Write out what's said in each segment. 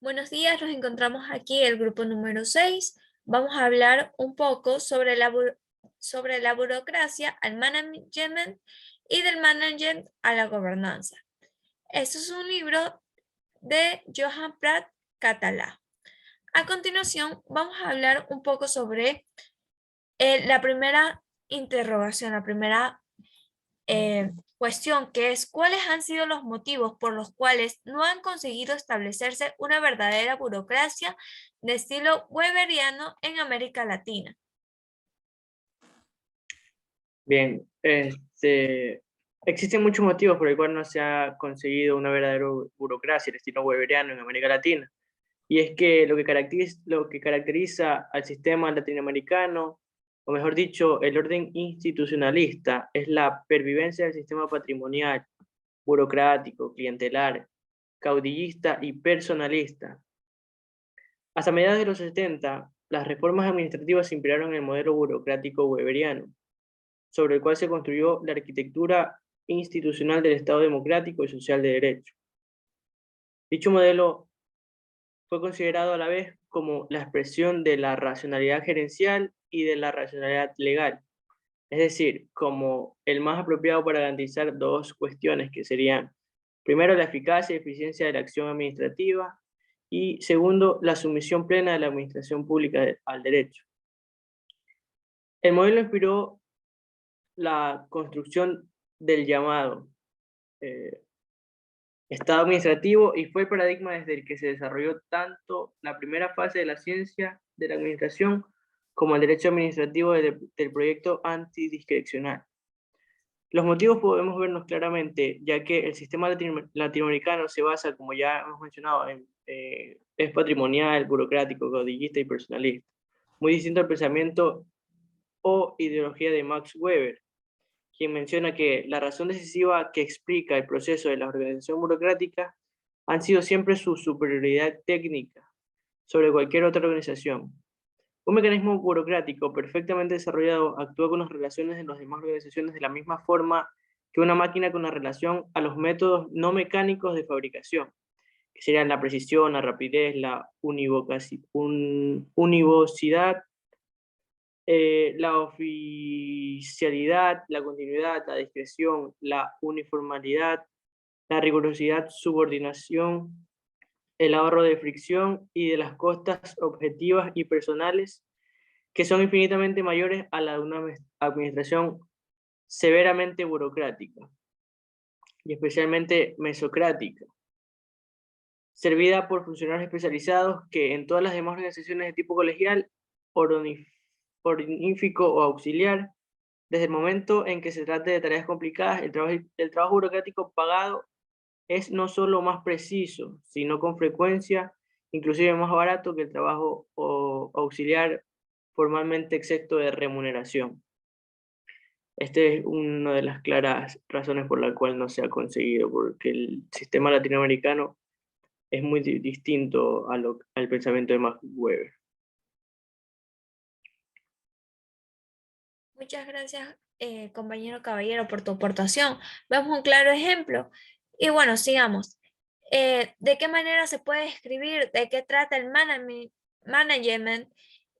Buenos días, nos encontramos aquí el grupo número 6. Vamos a hablar un poco sobre sobre la burocracia al management y del management a la gobernanza. Este es un libro de Johan Prat Catalá. A continuación, vamos a hablar un poco sobre la primera interrogación, la primera cuestión, que es cuáles han sido los motivos por los cuales no han conseguido establecerse una verdadera burocracia de estilo weberiano en América Latina. Bien, existen muchos motivos por el cual no se ha conseguido una verdadera burocracia al estilo weberiano en América Latina. Y es que lo que caracteriza al sistema latinoamericano, o mejor dicho, el orden institucionalista, es la pervivencia del sistema patrimonial, burocrático, clientelar, caudillista y personalista. Hasta mediados de los 70, las reformas administrativas se inspiraron en el modelo burocrático weberiano, sobre el cual se construyó la arquitectura institucional del Estado democrático y social de derecho. Dicho modelo fue considerado a la vez como la expresión de la racionalidad gerencial y de la racionalidad legal, es decir, como el más apropiado para garantizar dos cuestiones que serían, primero, la eficacia y eficiencia de la acción administrativa y segundo, la sumisión plena de la administración pública al derecho. El modelo inspiró la construcción del llamado Estado administrativo y fue el paradigma desde el que se desarrolló tanto la primera fase de la ciencia de la administración como el derecho administrativo del proyecto antidiscrecional. Los motivos podemos vernos claramente, ya que el sistema latinoamericano se basa, como ya hemos mencionado, es patrimonial, burocrático, caudillista y personalista, muy distinto al pensamiento o ideología de Max Weber, quien menciona que la razón decisiva que explica el proceso de la organización burocrática han sido siempre su superioridad técnica sobre cualquier otra organización. Un mecanismo burocrático perfectamente desarrollado actúa con las relaciones de las demás organizaciones de la misma forma que una máquina con la relación a los métodos no mecánicos de fabricación, que serían la precisión, la rapidez, la univocidad, la oficialidad, la continuidad, la discreción, la uniformidad, la rigurosidad, subordinación, el ahorro de fricción y de las costas objetivas y personales, que son infinitamente mayores a la de una administración severamente burocrática y especialmente mesocrática, servida por funcionarios especializados que en todas las demás organizaciones de tipo colegial, ornífico o auxiliar, desde el momento en que se trate de tareas complicadas, el trabajo burocrático pagado es no solo más preciso, sino con frecuencia, inclusive más barato que el trabajo auxiliar formalmente excepto de remuneración. Esta es una de las claras razones por la cual no se ha conseguido, porque el sistema latinoamericano es muy distinto al pensamiento de Max Weber. Muchas gracias, compañero Caballero, por tu aportación. Vemos un claro ejemplo. Y bueno, sigamos. ¿De qué manera se puede escribir? ¿De qué trata el management?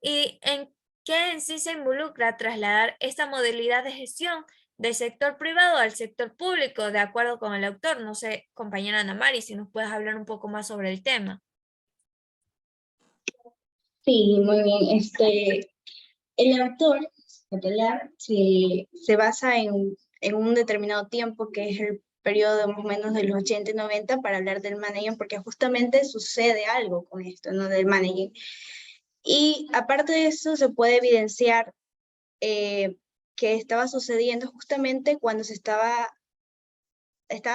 ¿Y en qué en sí se involucra trasladar esta modalidad de gestión del sector privado al sector público, de acuerdo con el autor? No sé, compañera Ana Mari, si nos puedes hablar un poco más sobre el tema. Sí, muy bien. El autor, Catalá, se basa en un determinado tiempo que es el periodo más o menos de los 80 y 90 para hablar del management, porque justamente sucede algo con esto, ¿no? Del management. Y aparte de eso, se puede evidenciar que estaba sucediendo justamente cuando estaba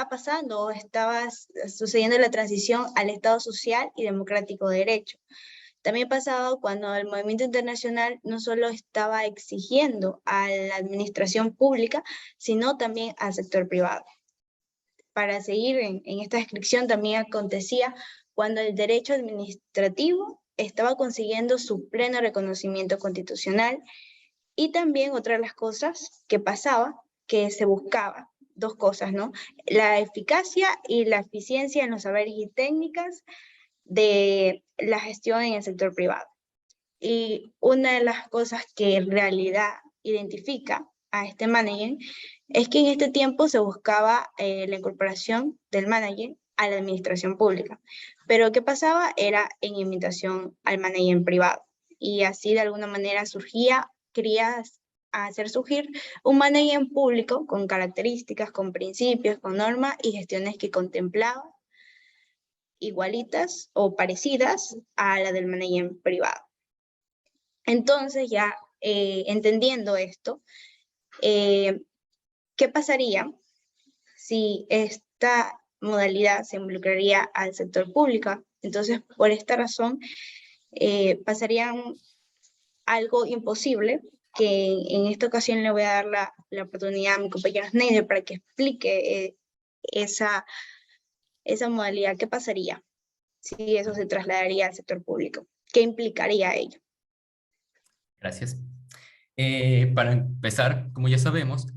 pasando o estaba sucediendo la transición al Estado social y democrático de derecho. También pasaba cuando el movimiento internacional no solo estaba exigiendo a la administración pública, sino también al sector privado. Para seguir en esta descripción, también acontecía cuando el derecho administrativo estaba consiguiendo su pleno reconocimiento constitucional, y también otra de las cosas que pasaba, que se buscaba, dos cosas, ¿no? La eficacia y la eficiencia en los saberes y técnicas de la gestión en el sector privado. Y una de las cosas que en realidad identifica a este manager es que en este tiempo se buscaba la incorporación del manager a la administración pública. Pero ¿qué pasaba? Era en imitación al manager privado. Y así de alguna manera quería hacer surgir un manager público con características, con principios, con normas y gestiones que contemplaba igualitas o parecidas a la del manager privado. Entonces, ya entendiendo esto, ¿qué pasaría si esta modalidad se involucraría al sector público? Entonces, por esta razón, pasaría algo imposible, que en esta ocasión le voy a dar la oportunidad a mi compañero Snyder para que explique esa modalidad. ¿Qué pasaría si eso se trasladaría al sector público? ¿Qué implicaría ello? Gracias. Para empezar, como ya sabemos,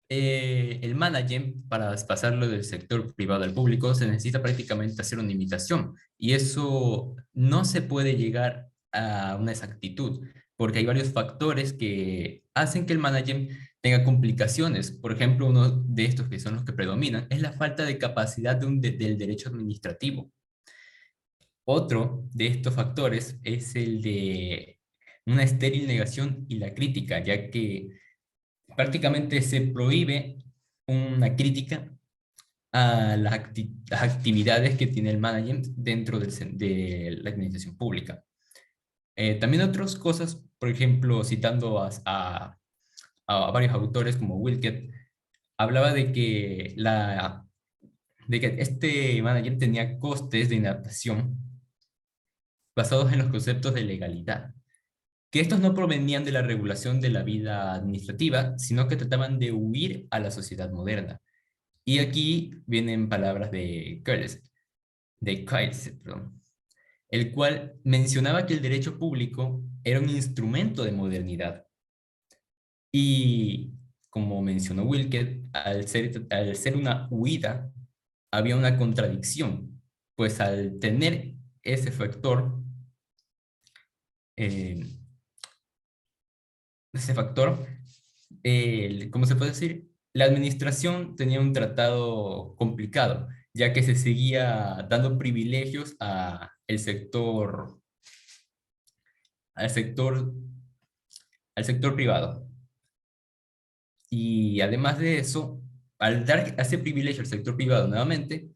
el manager, para pasarlo del sector privado al público, se necesita prácticamente hacer una imitación. Y eso no se puede llegar a una exactitud, porque hay varios factores que hacen que el manager tenga complicaciones. Por ejemplo, uno de estos que son los que predominan es la falta de capacidad del derecho administrativo. Otro de estos factores es el de una estéril negación y la crítica, ya que prácticamente se prohíbe una crítica a las actividades que tiene el management dentro de la administración pública. También otras cosas, por ejemplo, citando a varios autores como Wilkett, hablaba de que este manager tenía costes de inadaptación basados en los conceptos de legalidad, que estos no provenían de la regulación de la vida administrativa, sino que trataban de huir a la sociedad moderna. Y aquí vienen palabras de Keyes, perdón, el cual mencionaba que el derecho público era un instrumento de modernidad. Y como mencionó Wilkett, al ser una huida, había una contradicción, pues al tener ese factor, eh, ¿cómo se puede decir? La administración tenía un tratado complicado, ya que se seguía dando privilegios al sector, al sector privado. Y además de eso, al dar ese privilegio al sector privado nuevamente,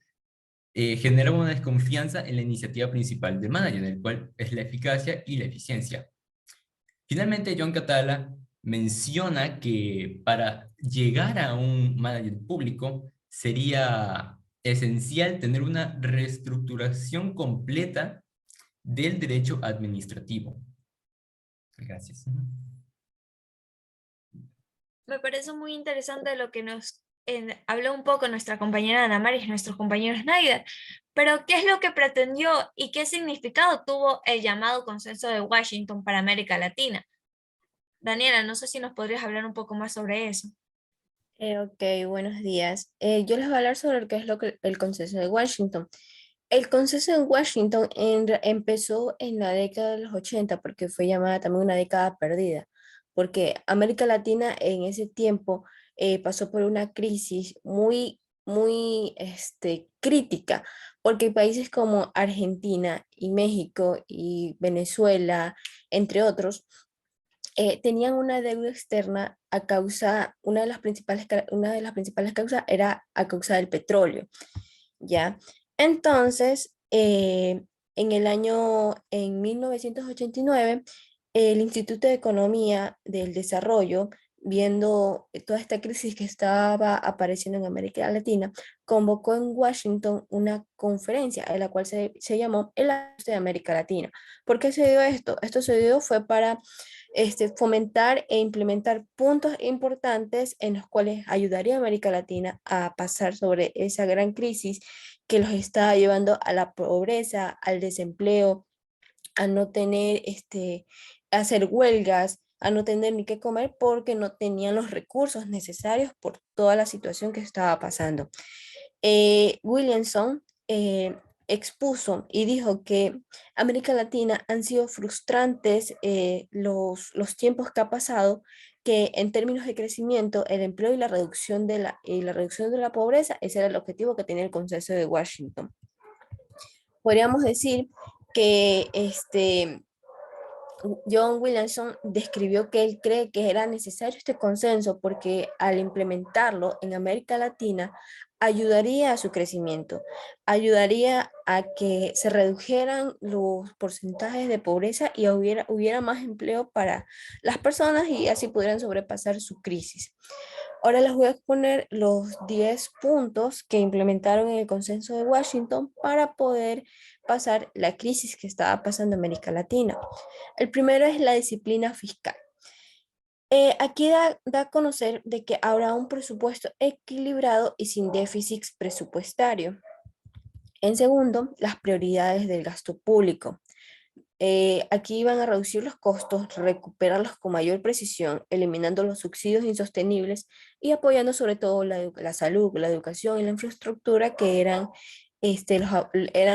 generaba una desconfianza en la iniciativa principal del manager, el cual es la eficacia y la eficiencia. Finalmente, John Catala menciona que para llegar a un manager público sería esencial tener una reestructuración completa del derecho administrativo. Gracias. Me parece muy interesante lo que nos habló un poco nuestra compañera Ana Maris y nuestros compañeros Snyder, pero ¿qué es lo que pretendió y qué significado tuvo el llamado Consenso de Washington para América Latina? Daniela, no sé si nos podrías hablar un poco más sobre eso. Ok, buenos días. Yo les voy a hablar sobre lo que es el Consenso de Washington. El Consenso de Washington empezó en la década de los 80 porque fue llamada también una década perdida, porque América Latina en ese tiempo pasó por una crisis muy crítica, porque países como Argentina y México y Venezuela, entre otros, tenían una deuda externa a causa, una de las principales causas era a causa del petróleo, ¿ya? Entonces, en 1989, el Instituto de Economía del Desarrollo, viendo toda esta crisis que estaba apareciendo en América Latina, convocó en Washington una conferencia en la cual se llamó el Ajuste de América Latina. ¿Por qué se dio esto? Esto se dio fue para fomentar e implementar puntos importantes en los cuales ayudaría a América Latina a pasar sobre esa gran crisis que los está llevando a la pobreza, al desempleo, a no tener, a hacer huelgas, a no tener ni qué comer porque no tenían los recursos necesarios por toda la situación que estaba pasando. Williamson expuso y dijo que América Latina han sido frustrantes los tiempos que ha pasado, que en términos de crecimiento, el empleo y la reducción de la pobreza, ese era el objetivo que tenía el Consenso de Washington. Podríamos decir que John Williamson describió que él cree que era necesario este consenso porque al implementarlo en América Latina ayudaría a su crecimiento, ayudaría a que se redujeran los porcentajes de pobreza y hubiera más empleo para las personas y así pudieran sobrepasar su crisis. Ahora les voy a exponer los 10 puntos que implementaron en el Consenso de Washington para poder pasar la crisis que estaba pasando en América Latina. El primero es la disciplina fiscal. Aquí da a conocer de que habrá un presupuesto equilibrado y sin déficit presupuestario. En segundo, las prioridades del gasto público. Aquí van a reducir los costos, recuperarlos con mayor precisión, eliminando los subsidios insostenibles y apoyando sobre todo la salud, la educación y la infraestructura que eran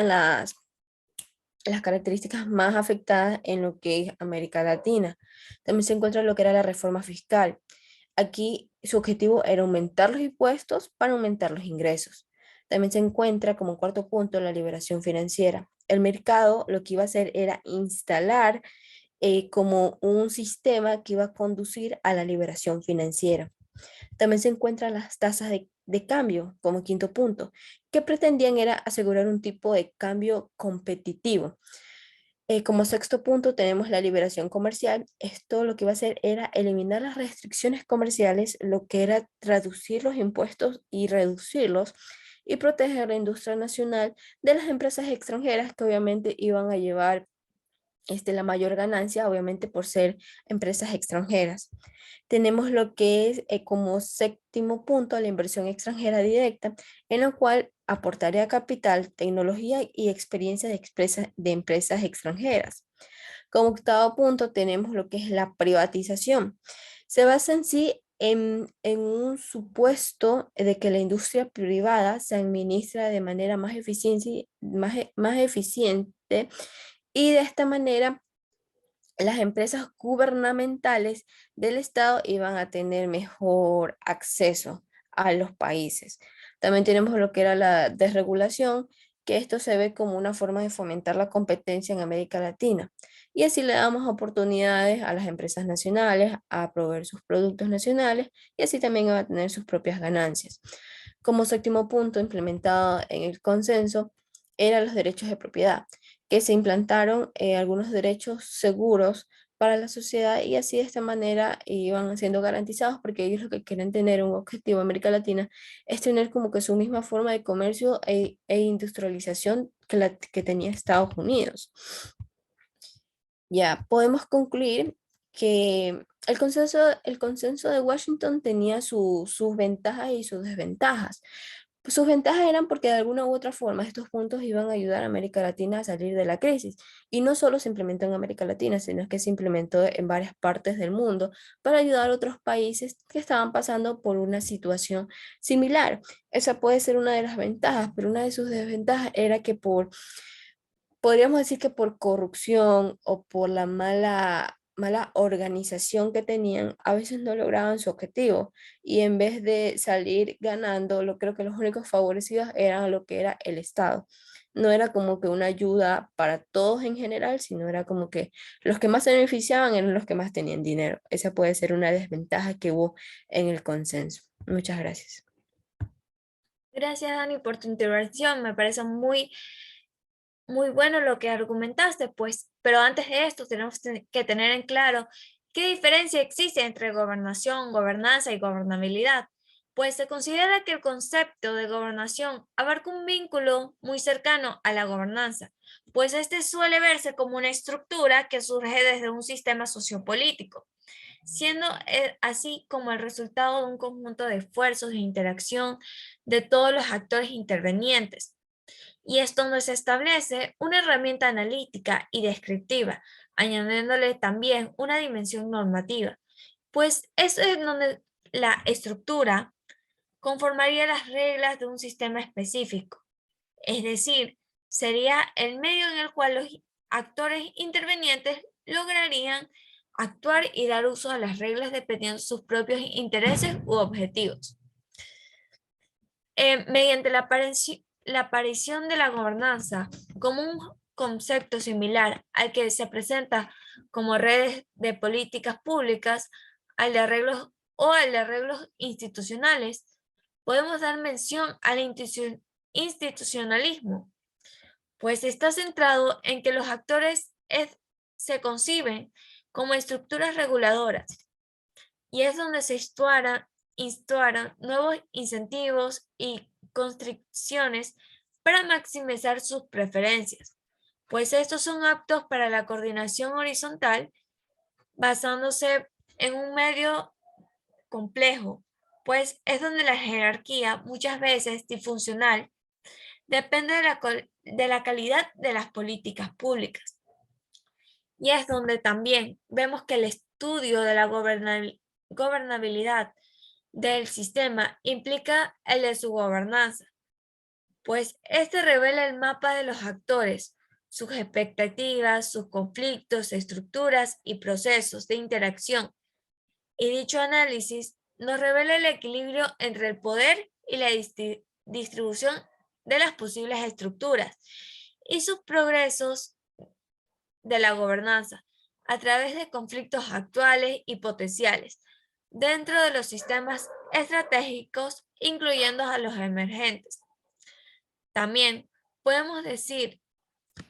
las características más afectadas en lo que es América Latina. También se encuentra lo que era la reforma fiscal. Aquí su objetivo era aumentar los impuestos para aumentar los ingresos. También se encuentra como cuarto punto la liberación financiera. El mercado lo que iba a hacer era instalar como un sistema que iba a conducir a la liberación financiera. También se encuentran las tasas de cambio como quinto punto, que pretendían era asegurar un tipo de cambio competitivo. Como sexto punto tenemos la liberación comercial. Esto lo que iba a hacer era eliminar las restricciones comerciales, lo que era traducir los impuestos y reducirlos y proteger la industria nacional de las empresas extranjeras que obviamente iban a llevar la mayor ganancia, obviamente por ser empresas extranjeras. Tenemos lo que es como séptimo punto la inversión extranjera directa, en la cual aportaría capital, tecnología y experiencia de empresas extranjeras. Como octavo punto tenemos lo que es la privatización. Se basa en sí en un supuesto de que la industria privada se administra de manera más eficiente y de esta manera las empresas gubernamentales del Estado iban a tener mejor acceso a los países. También tenemos lo que era la desregulación, que esto se ve como una forma de fomentar la competencia en América Latina. Y así le damos oportunidades a las empresas nacionales a proveer sus productos nacionales y así también van a tener sus propias ganancias. Como séptimo punto implementado en el consenso, eran los derechos de propiedad, que se implantaron algunos derechos seguros para la sociedad y así de esta manera iban siendo garantizados porque ellos lo que quieren tener un objetivo en América Latina es tener como que su misma forma de comercio e industrialización que tenía Estados Unidos. Ya podemos concluir que el consenso de Washington tenía sus ventajas y sus desventajas. Sus ventajas eran porque de alguna u otra forma estos puntos iban a ayudar a América Latina a salir de la crisis. Y no solo se implementó en América Latina, sino que se implementó en varias partes del mundo para ayudar a otros países que estaban pasando por una situación similar. Esa puede ser una de las ventajas, pero una de sus desventajas era que podríamos decir que por corrupción o por la mala organización que tenían, a veces no lograban su objetivo y en vez de salir ganando, creo que los únicos favorecidos eran lo que era el Estado. No era como que una ayuda para todos en general, sino era como que los que más se beneficiaban eran los que más tenían dinero. Esa puede ser una desventaja que hubo en el consenso. Muchas gracias. Gracias, Dani, por tu intervención. Me parece muy bueno lo que argumentaste, pues, pero antes de esto tenemos que tener en claro qué diferencia existe entre gobernación, gobernanza y gobernabilidad. Pues se considera que el concepto de gobernación abarca un vínculo muy cercano a la gobernanza, pues este suele verse como una estructura que surge desde un sistema sociopolítico, siendo así como el resultado de un conjunto de esfuerzos e interacción de todos los actores intervenientes. Y es donde se establece una herramienta analítica y descriptiva, añadiéndole también una dimensión normativa, pues eso es donde la estructura conformaría las reglas de un sistema específico. Es decir, sería el medio en el cual los actores intervenientes lograrían actuar y dar uso a las reglas dependiendo de sus propios intereses u objetivos. Mediante la aparición de la gobernanza como un concepto similar al que se presenta como redes de políticas públicas, al de arreglos institucionales, podemos dar mención al institucionalismo, pues está centrado en que los actores se conciben como estructuras reguladoras, y es donde se instauran nuevos incentivos y constricciones para maximizar sus preferencias, pues estos son aptos para la coordinación horizontal basándose en un medio complejo, pues es donde la jerarquía, muchas veces disfuncional, depende de la calidad de las políticas públicas. Y es donde también vemos que el estudio de la gobernabilidad del sistema implica el de su gobernanza, pues este revela el mapa de los actores, sus expectativas, sus conflictos, estructuras y procesos de interacción. Y dicho análisis nos revela el equilibrio entre el poder y la distribución de las posibles estructuras y sus progresos de la gobernanza a través de conflictos actuales y potenciales dentro de los sistemas estratégicos, incluyendo a los emergentes. También podemos decir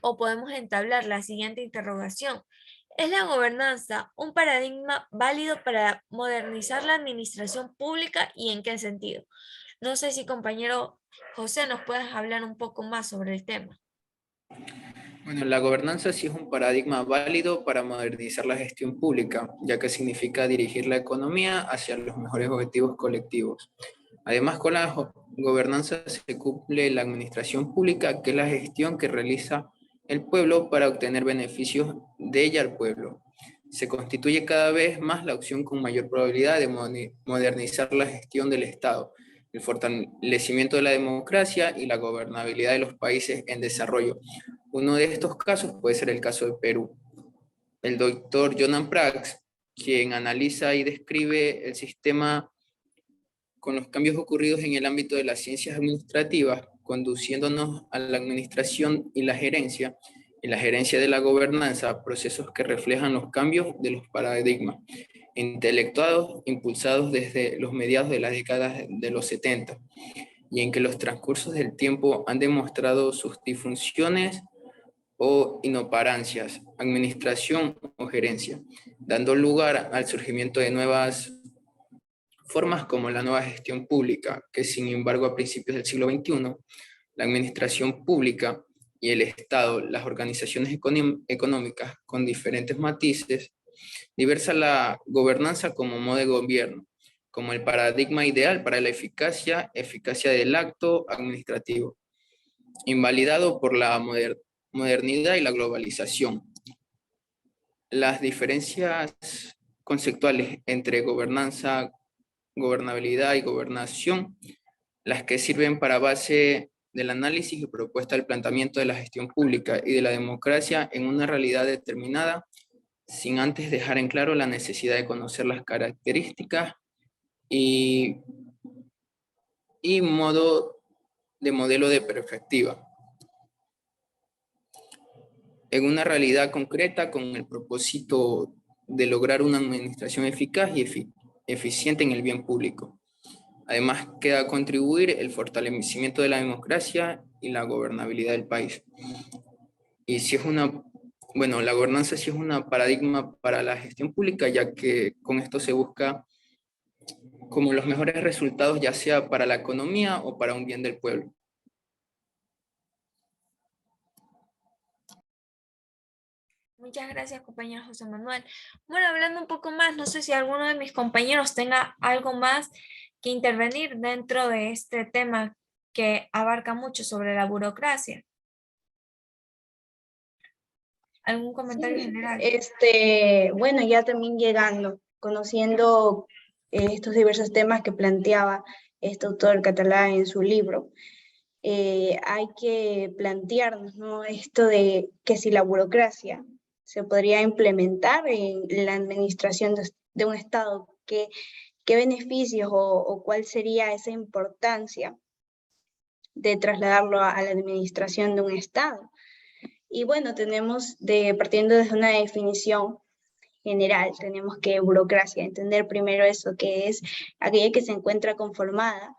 o podemos entablar la siguiente interrogación. ¿Es la gobernanza un paradigma válido para modernizar la administración pública y en qué sentido? No sé si compañero José nos puedes hablar un poco más sobre el tema. Bueno, la gobernanza sí es un paradigma válido para modernizar la gestión pública, ya que significa dirigir la economía hacia los mejores objetivos colectivos. Además, con la gobernanza se cumple la administración pública, que es la gestión que realiza el pueblo para obtener beneficios de ella al pueblo. Se constituye cada vez más la opción con mayor probabilidad de modernizar la gestión del Estado, el fortalecimiento de la democracia y la gobernabilidad de los países en desarrollo. Uno de estos casos puede ser el caso de Perú. El doctor Jonan Prats, quien analiza y describe el sistema con los cambios ocurridos en el ámbito de las ciencias administrativas, conduciéndonos a la administración y la gerencia de la gobernanza, procesos que reflejan los cambios de los paradigmas, intelectuados, impulsados desde los mediados de las décadas de los 70, y en que los transcursos del tiempo han demostrado sus disfunciones o inoperancias, administración o gerencia, dando lugar al surgimiento de nuevas formas como la nueva gestión pública, que sin embargo a principios del siglo XXI, la administración pública y el Estado, las organizaciones económicas con diferentes matices, diversa la gobernanza como modo de gobierno, como el paradigma ideal para la eficacia del acto administrativo, invalidado por la modernidad y la globalización. Las diferencias conceptuales entre gobernanza, gobernabilidad y gobernación, las que sirven para base del análisis y propuesta del planteamiento de la gestión pública y de la democracia en una realidad determinada, sin antes dejar en claro la necesidad de conocer las características y modelo de perspectiva, en una realidad concreta con el propósito de lograr una administración eficaz y eficiente en el bien público. Además, queda contribuir el fortalecimiento de la democracia y la gobernabilidad del país. Y si es la gobernanza sí es un paradigma para la gestión pública, ya que con esto se busca como los mejores resultados, ya sea para la economía o para un bien del pueblo. Muchas gracias, compañero José Manuel. Bueno, hablando un poco más, no sé si alguno de mis compañeros tenga algo más que intervenir dentro de este tema que abarca mucho sobre la burocracia. ¿Algún comentario general? Bueno, ya también llegando, conociendo estos diversos temas que planteaba este autor catalán en su libro. hay que plantearnos, ¿no? Esto de que si la burocracia se podría implementar en la administración de un Estado, qué beneficios o cuál sería esa importancia de trasladarlo a la administración de un Estado. Y bueno, partiendo desde una definición general, tenemos que burocracia, entender primero eso, que es aquella que se encuentra conformada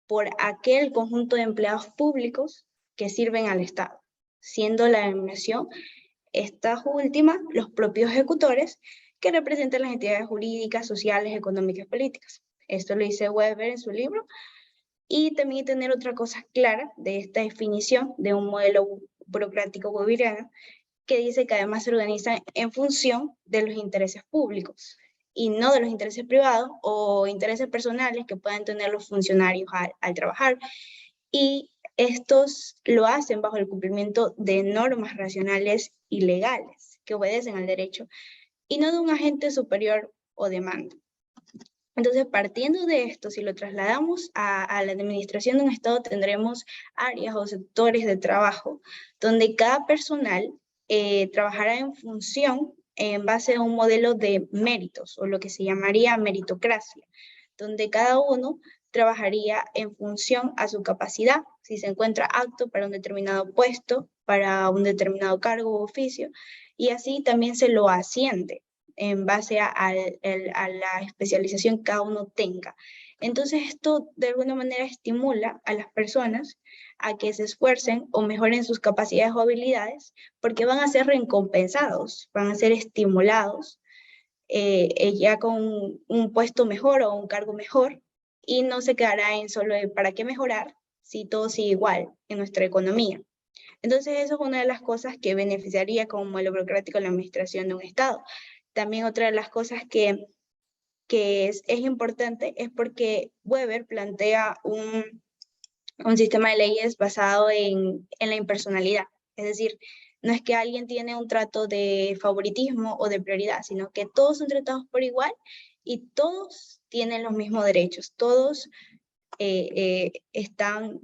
por aquel conjunto de empleados públicos que sirven al Estado, siendo la denominación estas últimas los propios ejecutores que representan las entidades jurídicas, sociales, económicas y políticas. Esto lo dice Weber en su libro. Y también tener otra cosa clara de esta definición de un modelo burocrático weberiano, que dice que además se organiza en función de los intereses públicos y no de los intereses privados o intereses personales que puedan tener los funcionarios al trabajar. Y estos lo hacen bajo el cumplimiento de normas racionales y legales que obedecen al derecho y no de un agente superior o de mando. Entonces, partiendo de esto, si lo trasladamos a la administración de un Estado, tendremos áreas o sectores de trabajo donde cada personal trabajará en función en base a un modelo de méritos, o lo que se llamaría meritocracia, donde cada uno trabajaría en función a su capacidad, si se encuentra apto para un determinado puesto, para un determinado cargo o oficio, y así también se lo asciende en base a la especialización que cada uno tenga. Entonces esto de alguna manera estimula a las personas a que se esfuercen o mejoren sus capacidades o habilidades, porque van a ser recompensados, van a ser estimulados ya con un puesto mejor o un cargo mejor, y no se quedará en solo de para qué mejorar si todo sigue igual en nuestra economía. Entonces eso es una de las cosas que beneficiaría como modelo burocrático la administración de un Estado. También otra de las cosas que es importante es porque Weber plantea un sistema de leyes basado en la impersonalidad. Es decir, no es que alguien tiene un trato de favoritismo o de prioridad, sino que todos son tratados por igual y todos tienen los mismos derechos, todos están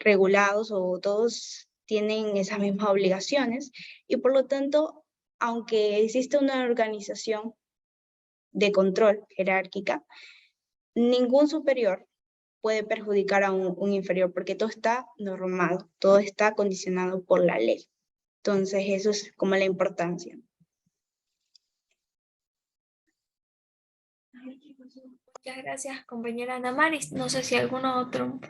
regulados o todos tienen esas mismas obligaciones y por lo tanto, aunque existe una organización de control jerárquica, ningún superior puede perjudicar a un inferior porque todo está normado, todo está condicionado por la ley. Entonces eso es como la importancia. Muchas gracias, compañera Ana Maris. No sé si algún otro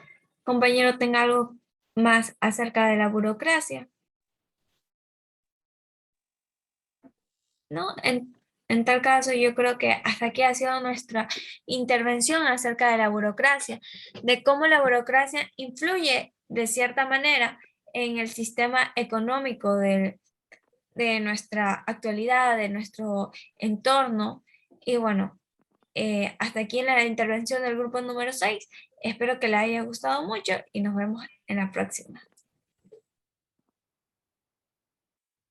compañero tenga algo más acerca de la burocracia. ¿No? En tal caso, yo creo que hasta aquí ha sido nuestra intervención acerca de la burocracia, de cómo la burocracia influye de cierta manera en el sistema económico de nuestra actualidad, de nuestro entorno. Y bueno, hasta aquí la intervención del grupo número 6. Espero que les haya gustado mucho y nos vemos en la próxima.